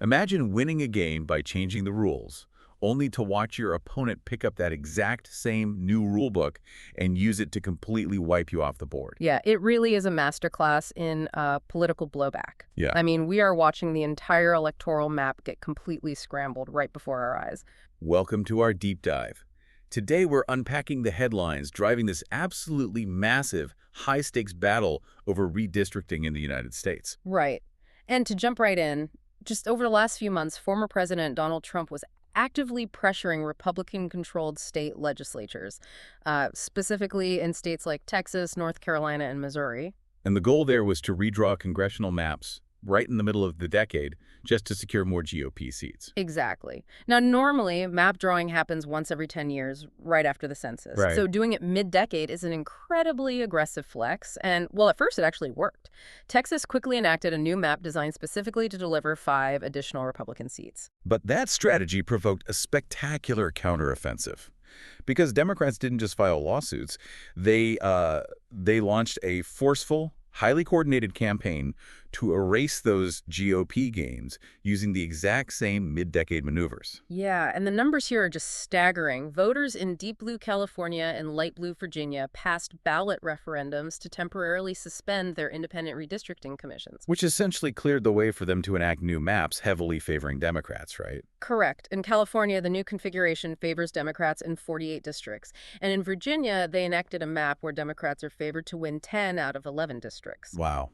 Imagine winning a game by changing the rules, only to watch your opponent pick up that exact same new rulebook and use it to completely wipe you off the board. Yeah, it really is a masterclass in political blowback. Yeah. I mean, we are watching the entire electoral map get completely scrambled right before our eyes. Welcome to our deep dive. Today we're unpacking the headlines driving this absolutely massive, high-stakes battle over redistricting in the United States. Right. And to jump right in, just over the last few months, former President Donald Trump was actively pressuring Republican-controlled state legislatures, specifically in states like Texas, North Carolina, and Missouri. And the goal there was to redraw congressional maps right in the middle of the decade just to secure more GOP seats. Exactly. Now, normally, map drawing happens once every 10 years, right after the census. Right. So doing it mid-decade is an incredibly aggressive flex. And, well, at first it actually worked. Texas quickly enacted a new map designed specifically to deliver 5 additional Republican seats. But that strategy provoked a spectacular counteroffensive. Because Democrats didn't just file lawsuits, they launched a forceful, highly coordinated campaign to erase those GOP gains using the exact same mid-decade maneuvers. Yeah, and the numbers here are just staggering. Voters in deep blue California and light blue Virginia passed ballot referendums to temporarily suspend their independent redistricting commissions. Which essentially cleared the way for them to enact new maps heavily favoring Democrats, right? Correct. In California, the new configuration favors Democrats in 48 districts. And in Virginia, they enacted a map where Democrats are favored to win 10 out of 11 districts. Wow.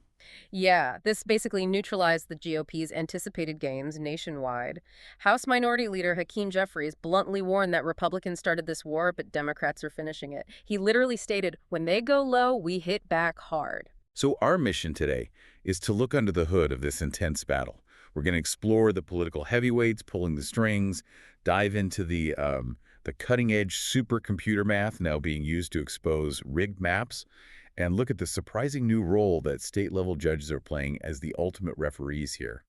Yeah, this basically neutralized the GOP's anticipated gains nationwide. House Minority Leader Hakeem Jeffries bluntly warned that Republicans started this war, but Democrats are finishing it. He literally stated, "When they go low, we hit back hard." So our mission today is to look under the hood of this intense battle. We're going to explore the political heavyweights pulling the strings, dive into the cutting-edge supercomputer math now being used to expose rigged maps, and look at the surprising new role that state-level judges are playing as the ultimate referees here.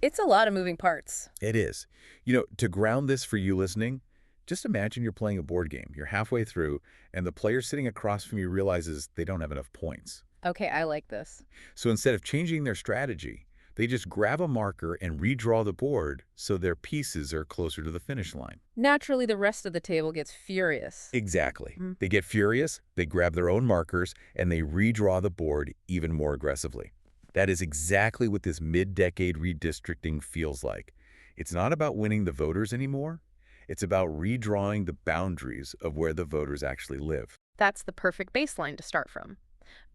It's a lot of moving parts. It is. To ground this for you listening, just imagine you're playing a board game. You're halfway through, and the player sitting across from you realizes they don't have enough points. Okay, I like this. So instead of changing their strategy, they just grab a marker and redraw the board so their pieces are closer to the finish line. Naturally, the rest of the table gets furious. Exactly. They get furious, they grab their own markers, and they redraw the board even more aggressively. That is exactly what this mid-decade redistricting feels like. It's not about winning the voters anymore. It's about redrawing the boundaries of where the voters actually live. That's the perfect baseline to start from.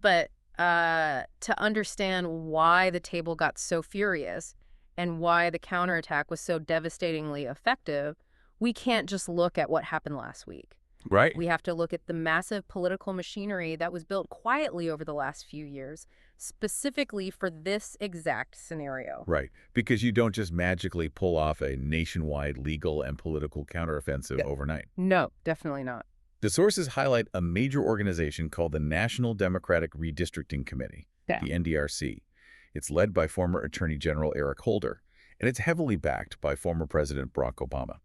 But to understand why the table got so furious and why the counterattack was so devastatingly effective, we can't just look at what happened last week. Right. We have to look at the massive political machinery that was built quietly over the last few years, specifically for this exact scenario. Right. Because you don't just magically pull off a nationwide legal and political counteroffensive overnight. No, definitely not. The sources highlight a major organization called the National Democratic Redistricting Committee, the NDRC. It's led by former Attorney General Eric Holder, and it's heavily backed by former President Barack Obama.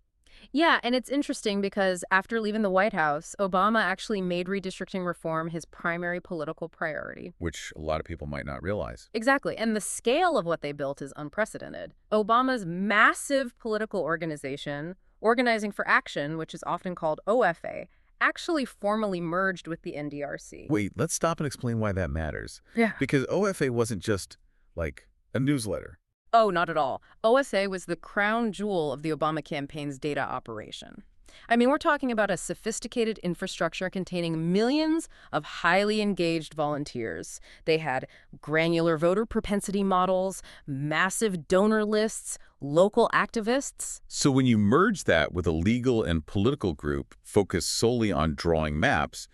Yeah, and it's interesting because after leaving the White House, Obama actually made redistricting reform his primary political priority. Which a lot of people might not realize. Exactly, and the scale of what they built is unprecedented. Obama's massive political organization, Organizing for Action, which is often called OFA, actually formally merged with the NDRC. Wait, let's stop and explain why that matters. Yeah. Because OFA wasn't just, like, a newsletter. Oh, not at all. OSA was the crown jewel of the Obama campaign's data operation. I mean, we're talking about a sophisticated infrastructure containing millions of highly engaged volunteers. They had granular voter propensity models, massive donor lists, local activists. So when you merge that with a legal and political group focused solely on drawing maps,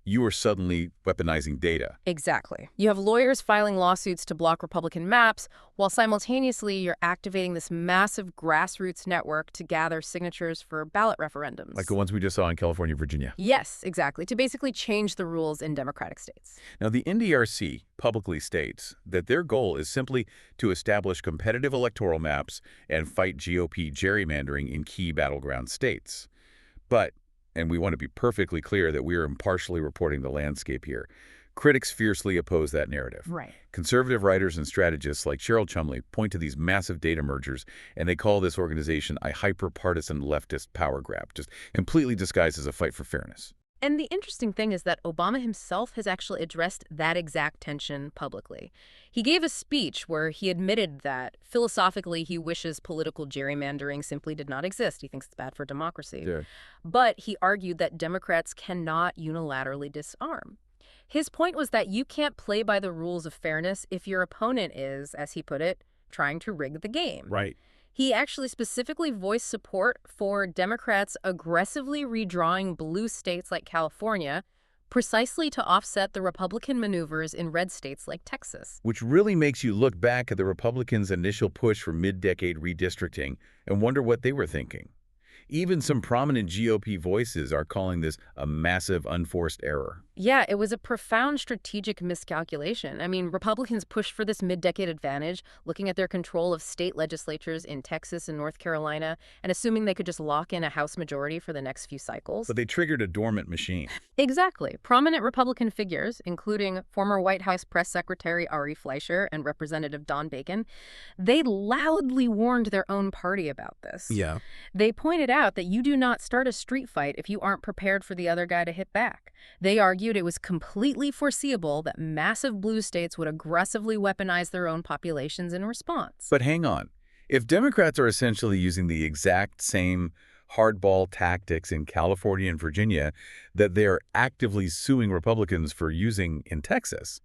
you are suddenly weaponizing data. Exactly. You have lawyers filing lawsuits to block Republican maps, while simultaneously you're activating this massive grassroots network to gather signatures for ballot referendums. Like the ones we just saw in California, Virginia. Yes, exactly, to basically change the rules in democratic states. Now, the NDRC publicly states that their goal is simply to establish competitive electoral maps and fight GOP gerrymandering in key battleground states. But, and we want to be perfectly clear that we are impartially reporting the landscape here, Critics fiercely oppose that narrative. Right. Conservative writers and strategists like Cheryl Chumley point to these massive data mergers, and they call this organization a hyper-partisan leftist power grab, just completely disguised as a fight for fairness. And the interesting thing is that Obama himself has actually addressed that exact tension publicly. He gave a speech where he admitted that philosophically he wishes political gerrymandering simply did not exist. He thinks it's bad for democracy. Yeah. But he argued that Democrats cannot unilaterally disarm. His point was that you can't play by the rules of fairness if your opponent is, as he put it, trying to rig the game. Right. He actually specifically voiced support for Democrats aggressively redrawing blue states like California precisely to offset the Republican maneuvers in red states like Texas. Which really makes you look back at the Republicans' initial push for mid-decade redistricting and wonder what they were thinking. Even some prominent GOP voices are calling this a massive unforced error. Yeah, it was a profound strategic miscalculation. I mean, Republicans pushed for this mid-decade advantage, looking at their control of state legislatures in Texas and North Carolina, and assuming they could just lock in a House majority for the next few cycles. But they triggered a dormant machine. Exactly. Prominent Republican figures, including former White House Press Secretary Ari Fleischer and Representative Don Bacon, they loudly warned their own party about this. Yeah. They pointed out that you do not start a street fight if you aren't prepared for the other guy to hit back. They argued it was completely foreseeable that massive blue states would aggressively weaponize their own populations in response. But hang on. If Democrats are essentially using the exact same hardball tactics in California and Virginia that they're actively suing Republicans for using in Texas,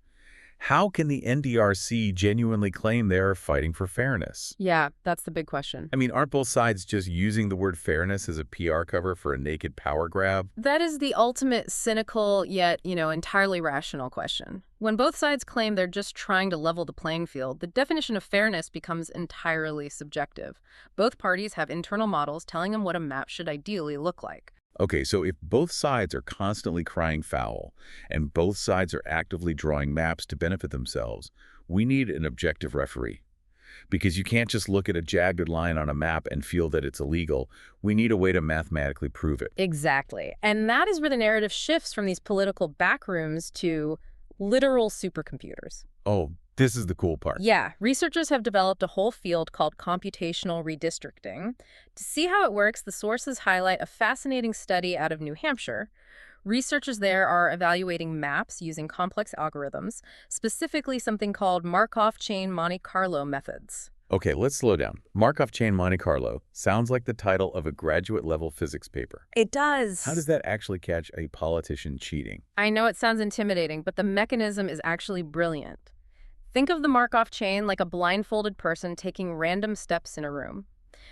how can the NDRC genuinely claim they're fighting for fairness? Yeah, that's the big question. I mean, aren't both sides just using the word fairness as a PR cover for a naked power grab? That is the ultimate cynical yet, entirely rational question. When both sides claim they're just trying to level the playing field, the definition of fairness becomes entirely subjective. Both parties have internal models telling them what a map should ideally look like. Okay, so if both sides are constantly crying foul and both sides are actively drawing maps to benefit themselves, we need an objective referee. Because you can't just look at a jagged line on a map and feel that it's illegal. We need a way to mathematically prove it. Exactly. And that is where the narrative shifts from these political backrooms to literal supercomputers. Oh, this is the cool part. Yeah, researchers have developed a whole field called computational redistricting. To see how it works, the sources highlight a fascinating study out of New Hampshire. Researchers there are evaluating maps using complex algorithms, specifically something called Markov chain Monte Carlo methods. Okay, let's slow down. Markov chain Monte Carlo sounds like the title of a graduate-level physics paper. It does. How does that actually catch a politician cheating? I know it sounds intimidating, but the mechanism is actually brilliant. Think of the Markov chain like a blindfolded person taking random steps in a room.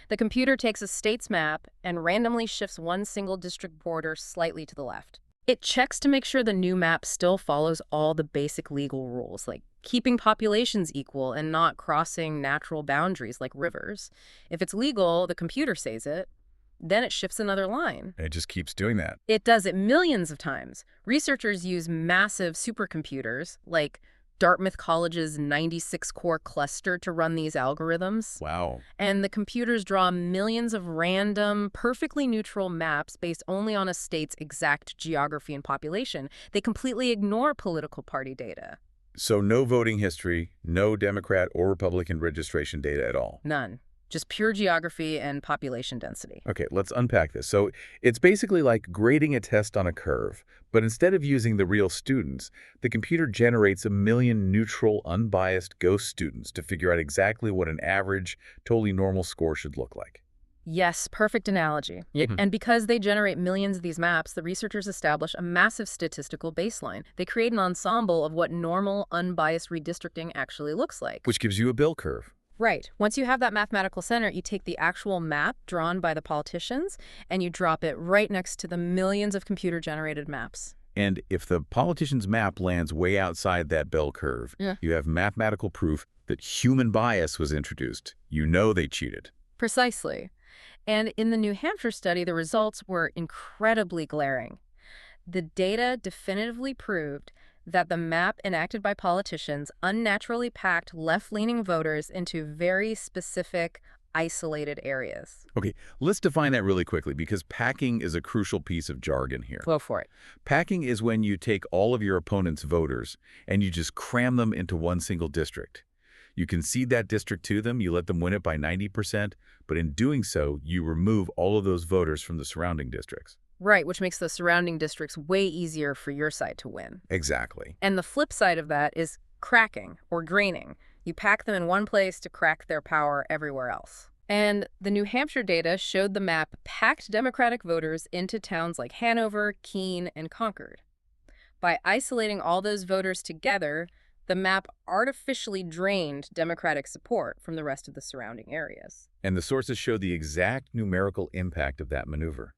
The computer takes a state's map and randomly shifts one single district border slightly to the left. It checks to make sure the new map still follows all the basic legal rules, like keeping populations equal and not crossing natural boundaries like rivers. If it's legal, the computer says it, then it shifts another line. And it just keeps doing that. It does it millions of times. Researchers use massive supercomputers, like Dartmouth College's 96-core cluster, to run these algorithms. Wow. And the computers draw millions of random, perfectly neutral maps based only on a state's exact geography and population. They completely ignore political party data. So no voting history, no Democrat or Republican registration data at all. None. Just pure geography and population density. Okay, let's unpack this. So it's basically like grading a test on a curve, but instead of using the real students, the computer generates a million neutral, unbiased ghost students to figure out exactly what an average, totally normal score should look like. Yes, perfect analogy. And because they generate millions of these maps, the researchers establish a massive statistical baseline. They create an ensemble of what normal, unbiased redistricting actually looks like. Which gives you a bill curve. Right. Once you have that mathematical center, you take the actual map drawn by the politicians and you drop it right next to the millions of computer-generated maps. And if the politician's map lands way outside that bell curve, you have mathematical proof that human bias was introduced. You know they cheated. Precisely. And in the New Hampshire study, the results were incredibly glaring. The data definitively proved that the map enacted by politicians unnaturally packed left-leaning voters into very specific, isolated areas. Okay, let's define that really quickly because packing is a crucial piece of jargon here. Go for it. Packing is when you take all of your opponent's voters and you just cram them into one single district. You concede that district to them, you let them win it by 90%, but in doing so, you remove all of those voters from the surrounding districts. Right, which makes the surrounding districts way easier for your side to win. Exactly. And the flip side of that is cracking or graining. You pack them in one place to crack their power everywhere else. And the New Hampshire data showed the map packed Democratic voters into towns like Hanover, Keene, and Concord. By isolating all those voters together, the map artificially drained Democratic support from the rest of the surrounding areas. And the sources show the exact numerical impact of that maneuver.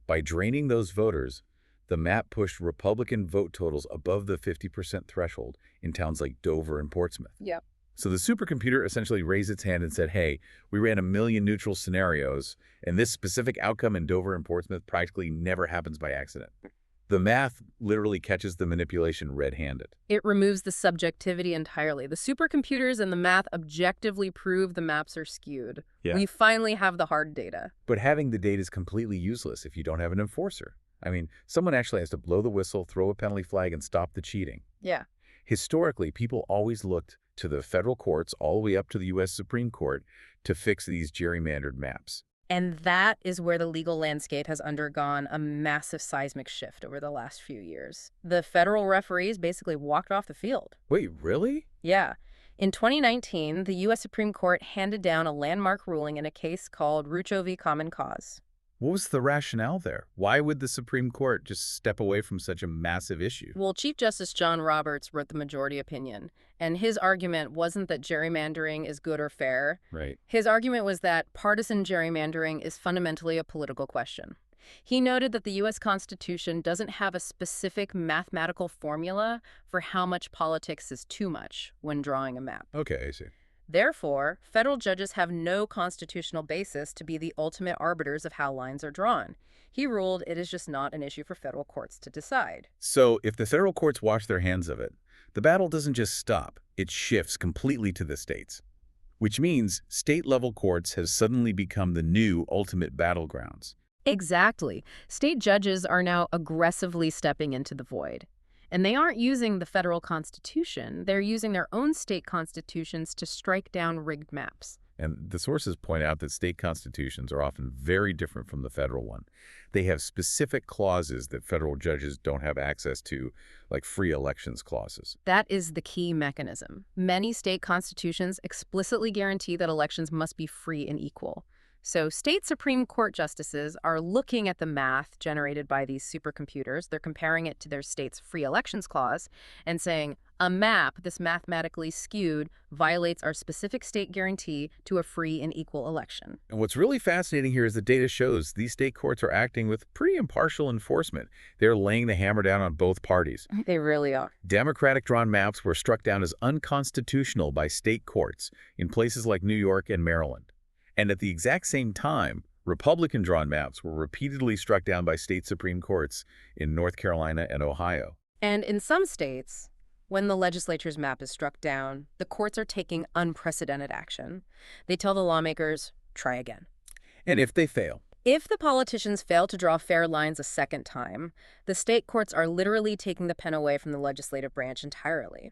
By draining those voters, the map pushed Republican vote totals above the 50% threshold in towns like Dover and Portsmouth. Yep. So the supercomputer essentially raised its hand and said, hey, we ran 1 million neutral scenarios, and this specific outcome in Dover and Portsmouth practically never happens by accident. The math literally catches the manipulation red-handed. It removes the subjectivity entirely. The supercomputers and the math objectively prove the maps are skewed. Yeah. We finally have the hard data. But having the data is completely useless if you don't have an enforcer. I mean, someone actually has to blow the whistle, throw a penalty flag, and stop the cheating. Yeah. Historically, people always looked to the federal courts all the way up to the U.S. Supreme Court to fix these gerrymandered maps. And that is where the legal landscape has undergone a massive seismic shift over the last few years. The federal referees basically walked off the field. Wait, really? Yeah. In 2019, the U.S. Supreme Court handed down a landmark ruling in a case called Rucho v. Common Cause. What was the rationale there? Why would the Supreme Court just step away from such a massive issue? Well, Chief Justice John Roberts wrote the majority opinion, and his argument wasn't that gerrymandering is good or fair. Right. His argument was that partisan gerrymandering is fundamentally a political question. He noted that the U.S. Constitution doesn't have a specific mathematical formula for how much politics is too much when drawing a map. Okay, I see. Therefore, federal judges have no constitutional basis to be the ultimate arbiters of how lines are drawn. He ruled it is just not an issue for federal courts to decide. So if the federal courts wash their hands of it, the battle doesn't just stop, it shifts completely to the states. Which means state-level courts have suddenly become the new ultimate battlegrounds. Exactly. State judges are now aggressively stepping into the void. And they aren't using the federal constitution. They're using their own state constitutions to strike down rigged maps. And the sources point out that state constitutions are often very different from the federal one. They have specific clauses that federal judges don't have access to, like free elections clauses. That is the key mechanism. Many state constitutions explicitly guarantee that elections must be free and equal. So state Supreme Court justices are looking at the math generated by these supercomputers. They're comparing it to their state's free elections clause and saying, a map this mathematically skewed violates our specific state guarantee to a free and equal election. And what's really fascinating here is the data shows these state courts are acting with pretty impartial enforcement. They're laying the hammer down on both parties. They really are. Democratic-drawn maps were struck down as unconstitutional by state courts in places like New York and Maryland. And at the exact same time, Republican-drawn maps were repeatedly struck down by state Supreme Courts in North Carolina and Ohio. And in some states, when the legislature's map is struck down, the courts are taking unprecedented action. They tell the lawmakers, try again. And if they fail? If the politicians fail to draw fair lines a second time, the state courts are literally taking the pen away from the legislative branch entirely.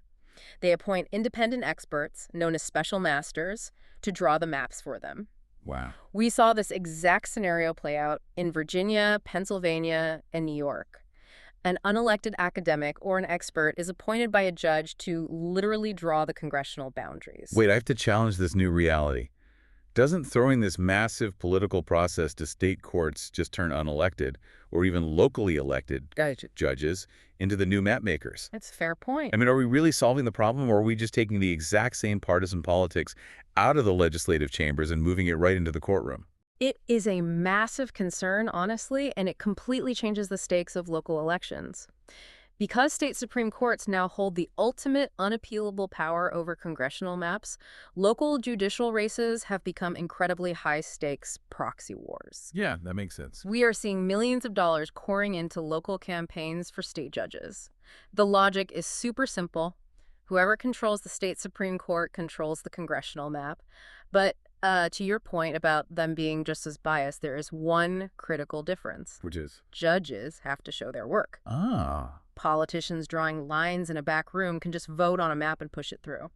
They appoint independent experts, known as special masters, to draw the maps for them. Wow. We saw this exact scenario play out in Virginia, Pennsylvania, and New York. An unelected academic or an expert is appointed by a judge to literally draw the congressional boundaries. Wait, I have to challenge this new reality. Doesn't throwing this massive political process to state courts just turn unelected or even locally elected judges into the new map makers? That's a fair point. I mean, are we really solving the problem, or are we just taking the exact same partisan politics out of the legislative chambers and moving it right into the courtroom? It is a massive concern, honestly, and it completely changes the stakes of local elections. Because state Supreme Courts now hold the ultimate unappealable power over congressional maps, local judicial races have become incredibly high-stakes proxy wars. Yeah, that makes sense. We are seeing millions of dollars pouring into local campaigns for state judges. The logic is super simple. Whoever controls the state Supreme Court controls the congressional map. But To your point about them being just as biased, there is one critical difference. Which is? Judges have to show their work. Ah. Politicians drawing lines in a back room can just vote on a map and push it through.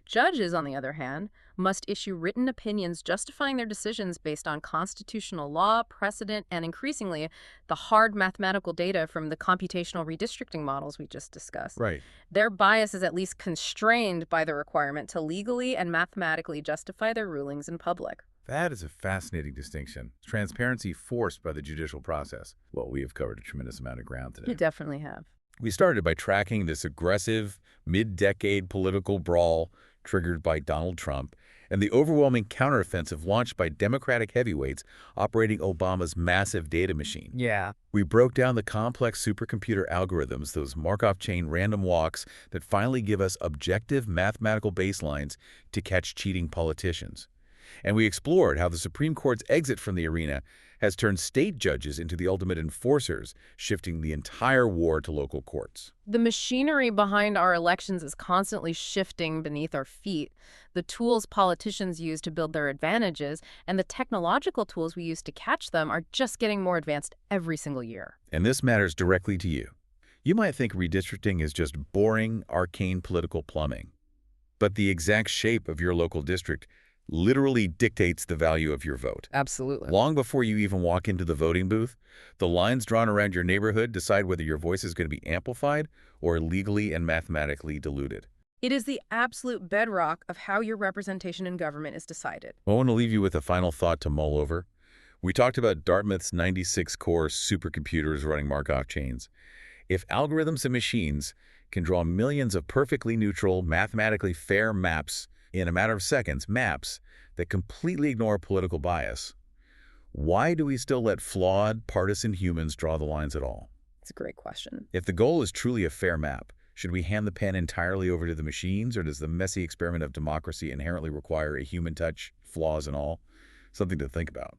Judges, on the other hand, must issue written opinions justifying their decisions based on constitutional law, precedent, and increasingly, the hard mathematical data from the computational redistricting models we just discussed. Right. Their bias is at least constrained by the requirement to legally and mathematically justify their rulings in public. That is a fascinating distinction. Transparency forced by the judicial process. Well, we have covered a tremendous amount of ground today. You definitely have. We started by tracking this aggressive, mid-decade political brawl triggered by Donald Trump and the overwhelming counteroffensive launched by Democratic heavyweights operating Obama's massive data machine. Yeah. We broke down the complex supercomputer algorithms, those Markov chain random walks that finally give us objective mathematical baselines to catch cheating politicians. And we explored how the Supreme Court's exit from the arena has turned state judges into the ultimate enforcers, shifting the entire war to local courts. The machinery behind our elections is constantly shifting beneath our feet. The tools politicians use to build their advantages and the technological tools we use to catch them are just getting more advanced every single year. And this matters directly to you. You might think redistricting is just boring, arcane political plumbing. But the exact shape of your local district literally dictates the value of your vote. Absolutely. Long before you even walk into the voting booth, the lines drawn around your neighborhood decide whether your voice is going to be amplified or legally and mathematically diluted. It is the absolute bedrock of how your representation in government is decided. I want to leave you with a final thought to mull over. We talked about Dartmouth's 96-core supercomputers running Markov chains. If algorithms and machines can draw millions of perfectly neutral, mathematically fair maps in a matter of seconds, maps that completely ignore political bias, why do we still let flawed, partisan humans draw the lines at all? It's a great question. If the goal is truly a fair map, should we hand the pen entirely over to the machines, or does the messy experiment of democracy inherently require a human touch, flaws and all? Something to think about.